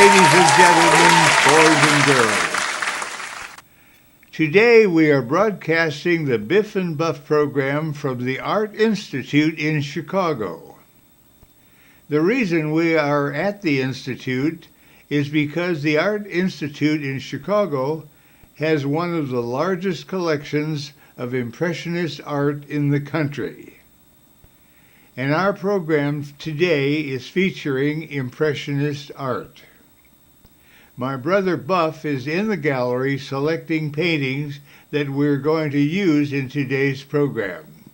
ladies and gentlemen, boys and girls. Today we are broadcasting the Biff and Buff program from the Art Institute in Chicago. The reason we are at the Institute is because the Art Institute in Chicago has one of the largest collections of Impressionist art in the country. And our program today is featuring Impressionist art. My brother Buff is in the gallery selecting paintings that we're going to use in today's program.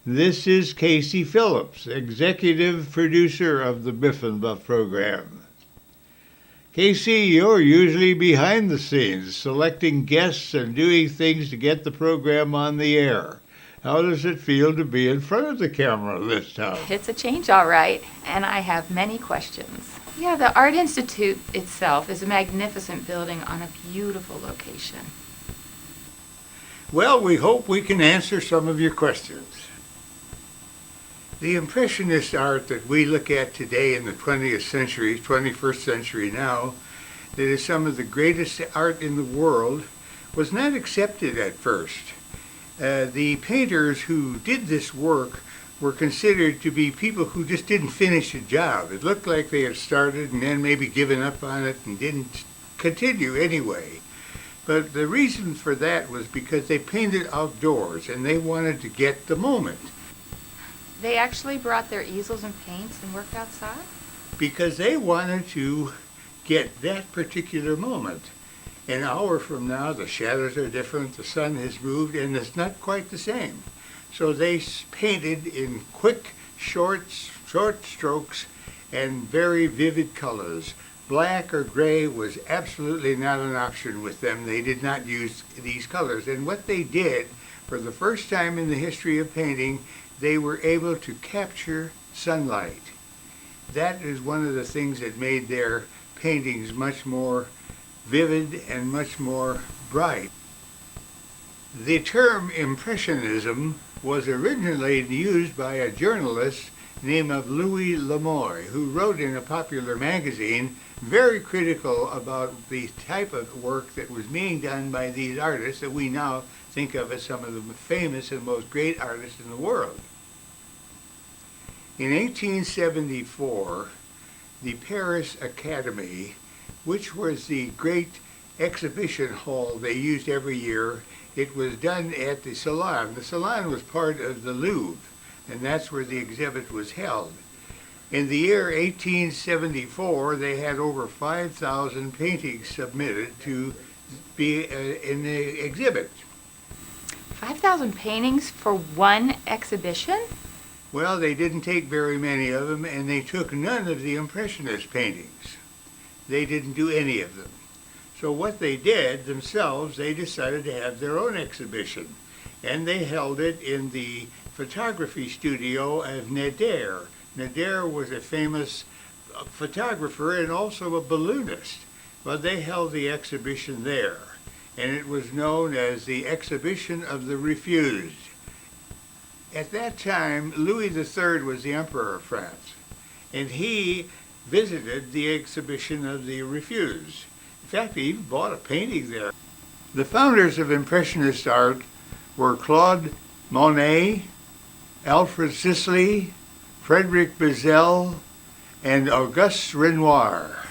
This is Kacie Phillips, Executive Producer of the Biff and Buff program. Kacie, you're usually behind the scenes, selecting guests and doing things to get the program on the air. How does it feel to be in front of the camera this time? It's a change, all right, and I have many questions. Yeah, the Art Institute itself is a magnificent building on a beautiful location. Well, we hope we can answer some of your questions. The Impressionist art that we look at today in the 20th century, 21st century now, that is some of the greatest art in the world, was not accepted at first. The painters who did this work were considered to be people who just didn't finish a job. It looked like they had started and then maybe given up on it and didn't continue anyway. But the reason for that was because they painted outdoors and they wanted to get the moment. They actually brought their easels and paints and worked outside? Because they wanted to get that particular moment. An hour from now, the shadows are different, the sun has moved, and it's not quite the same. So they painted in quick, short strokes and very vivid colors. Black or gray was absolutely not an option with them. They did not use these colors. And what they did, for the first time in the history of painting, they were able to capture sunlight. That is one of the things that made their paintings much more vivid and much more bright. The term Impressionism was originally used by a journalist named Louis Lemoy, who wrote in a popular magazine very critical about the type of work that was being done by these artists that we now think of as some of the famous and most great artists in the world. In 1874, the Paris Academy, which was the great exhibition hall they used every year, it was done at the Salon. The Salon was part of the Louvre, and that's where the exhibit was held. In the year 1874, they had over 5,000 paintings submitted to be in the exhibit. 5,000 paintings for one exhibition? Well, they didn't take very many of them, and they took none of the Impressionist paintings. They didn't do any of them. So what they did themselves, they decided to have their own exhibition. And they held it in the photography studio of Nader. Nader was a famous photographer and also a balloonist. But they held the exhibition there. And it was known as the Exhibition of the Refused. At that time, Louis III was the Emperor of France. And he visited the Exhibition of the Refused. In fact, he even bought a painting there. The founders of Impressionist art were Claude Monet, Alfred Sisley, Frederic Bizet, and Auguste Renoir.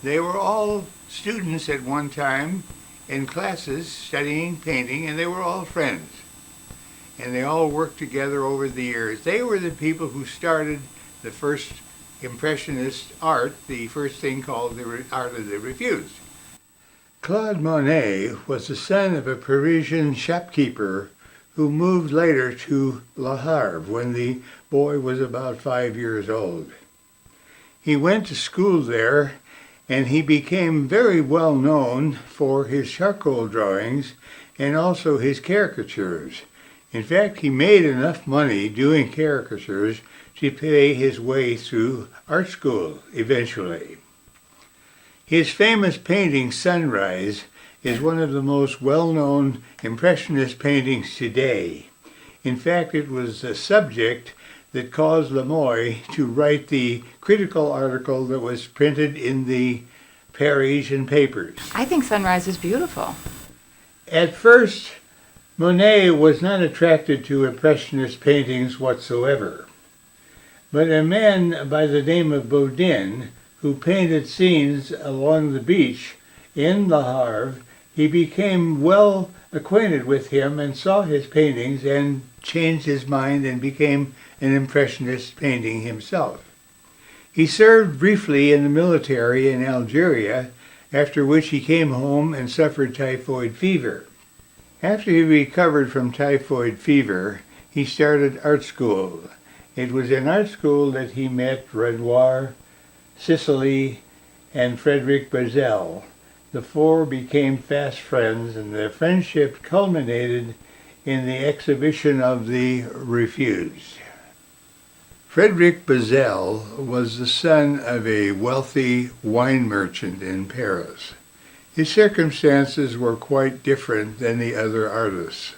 They were all students at one time in classes studying painting, and they were all friends. And they all worked together over the years. They were the people who started the first Impressionist art, the first thing called the art of the refused. Claude Monet was the son of a Parisian shopkeeper who moved later to Le Havre when the boy was about 5 years old. He went to school there, and he became very well known for his charcoal drawings and also his caricatures. In fact, he made enough money doing caricatures to pay his way through art school eventually. His famous painting, Sunrise, is one of the most well-known Impressionist paintings today. In fact, it was the subject that caused Lemoy to write the critical article that was printed in the Parries, and papers. I think sunrise is beautiful. At first, Monet was not attracted to Impressionist paintings whatsoever. But a man by the name of Bodin, who painted scenes along the beach in Le Havre, he became well acquainted with him and saw his paintings and changed his mind and became an Impressionist painting himself. He served briefly in the military in Algeria, after which he came home and suffered typhoid fever. After he recovered from typhoid fever, he started art school. It was in art school that he met Renoir, Sisley, and Frederic Bazel. The four became fast friends, and their friendship culminated in the exhibition of the Refuse. Frederic Bazel was the son of a wealthy wine merchant in Paris. His circumstances were quite different than the other artists.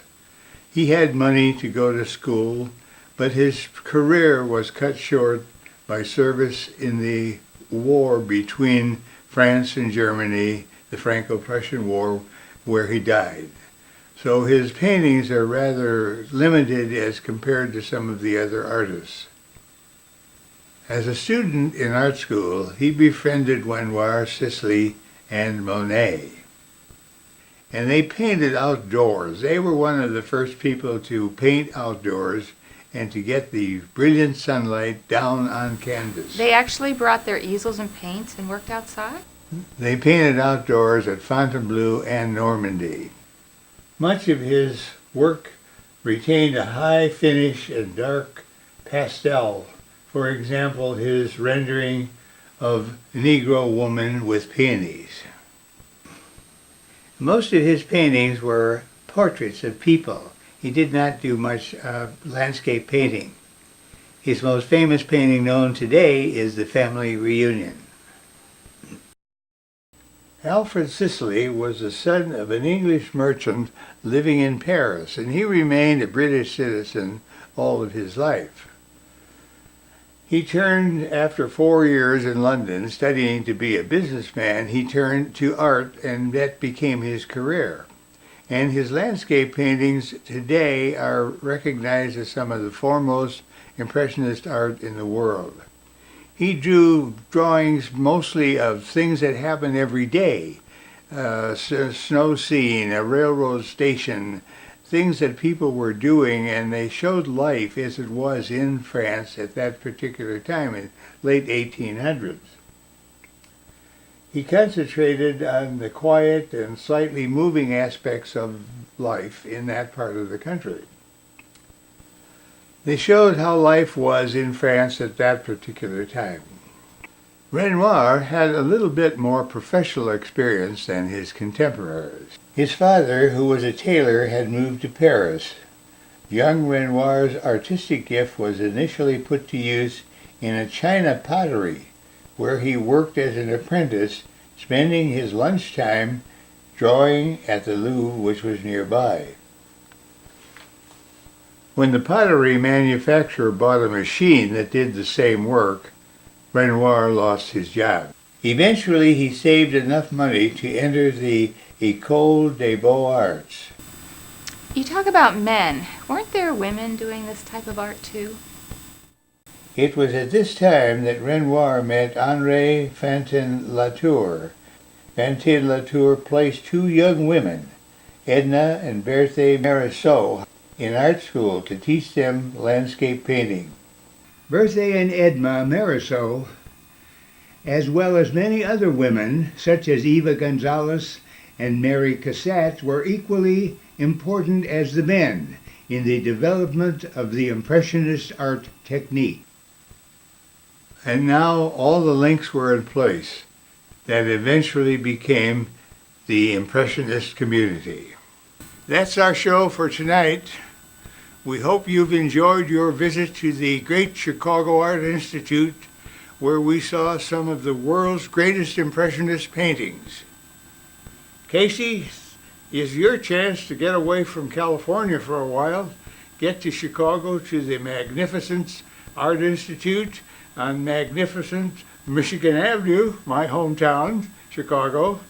He had money to go to school, but his career was cut short by service in the war between France and Germany, the Franco-Prussian War, where he died. So his paintings are rather limited as compared to some of the other artists. As a student in art school, he befriended Renoir, Sisley, and Monet. And they painted outdoors. They were one of the first people to paint outdoors and to get the brilliant sunlight down on canvas. They actually brought their easels and paints and worked outside? They painted outdoors at Fontainebleau and Normandy. Much of his work retained a high finish and dark pastel. For example, his rendering of Negro woman with peonies. Most of his paintings were portraits of people. He did not do much landscape painting. His most famous painting known today is The Family Reunion. Alfred Sisley was the son of an English merchant living in Paris, and he remained a British citizen all of his life. He turned, after 4 years in London studying to be a businessman, he turned to art, and that became his career. And his landscape paintings today are recognized as some of the foremost Impressionist art in the world. He drew drawings mostly of things that happen every day, a snow scene, a railroad station, things that people were doing, and they showed life as it was in France at that particular time, in late 1800s. He concentrated on the quiet and slightly moving aspects of life in that part of the country. They showed how life was in France at that particular time. Renoir had a little bit more professional experience than his contemporaries. His father, who was a tailor, had moved to Paris. Young Renoir's artistic gift was initially put to use in a China pottery, where he worked as an apprentice, spending his lunchtime drawing at the Louvre, which was nearby. When the pottery manufacturer bought a machine that did the same work, Renoir lost his job. Eventually, he saved enough money to enter the École des Beaux-Arts. You talk about men. Weren't there women doing this type of art too? It was at this time that Renoir met Henri Fantin-Latour. Fantin-Latour placed 2 young women, Edna and Berthe Morisot, in art school to teach them landscape painting. Berthe and Edna Morisot, as well as many other women, such as Eva Gonzalez and Mary Cassatt, were equally important as the men in the development of the Impressionist art technique. And now all the links were in place that eventually became the Impressionist community. That's our show for tonight. We hope you've enjoyed your visit to the Great Chicago Art Institute, where we saw some of the world's greatest Impressionist paintings. Kacie, is your chance to get away from California for a while, get to Chicago to the magnificent Art Institute on magnificent Michigan Avenue, my hometown, Chicago,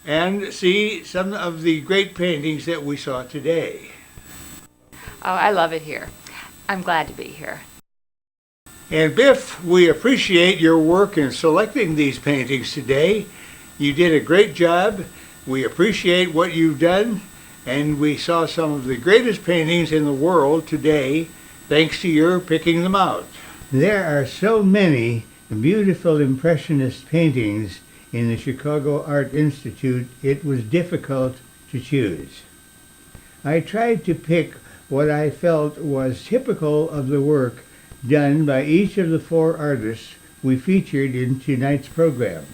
and see some of the great paintings that we saw today. Oh, I love it here. I'm glad to be here. And Biff, we appreciate your work in selecting these paintings today. You did a great job. We appreciate what you've done, and we saw some of the greatest paintings in the world today, thanks to your picking them out. There are so many beautiful Impressionist paintings in the Chicago Art Institute, it was difficult to choose. I tried to pick what I felt was typical of the work done by each of the 4 artists we featured in tonight's program.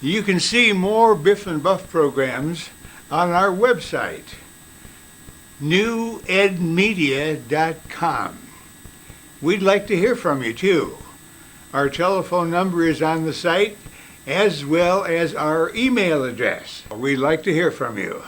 You can see more Biff and Buff programs on our website, newedmedia.com. We'd like to hear from you too. Our telephone number is on the site, as well as our email address. We'd like to hear from you.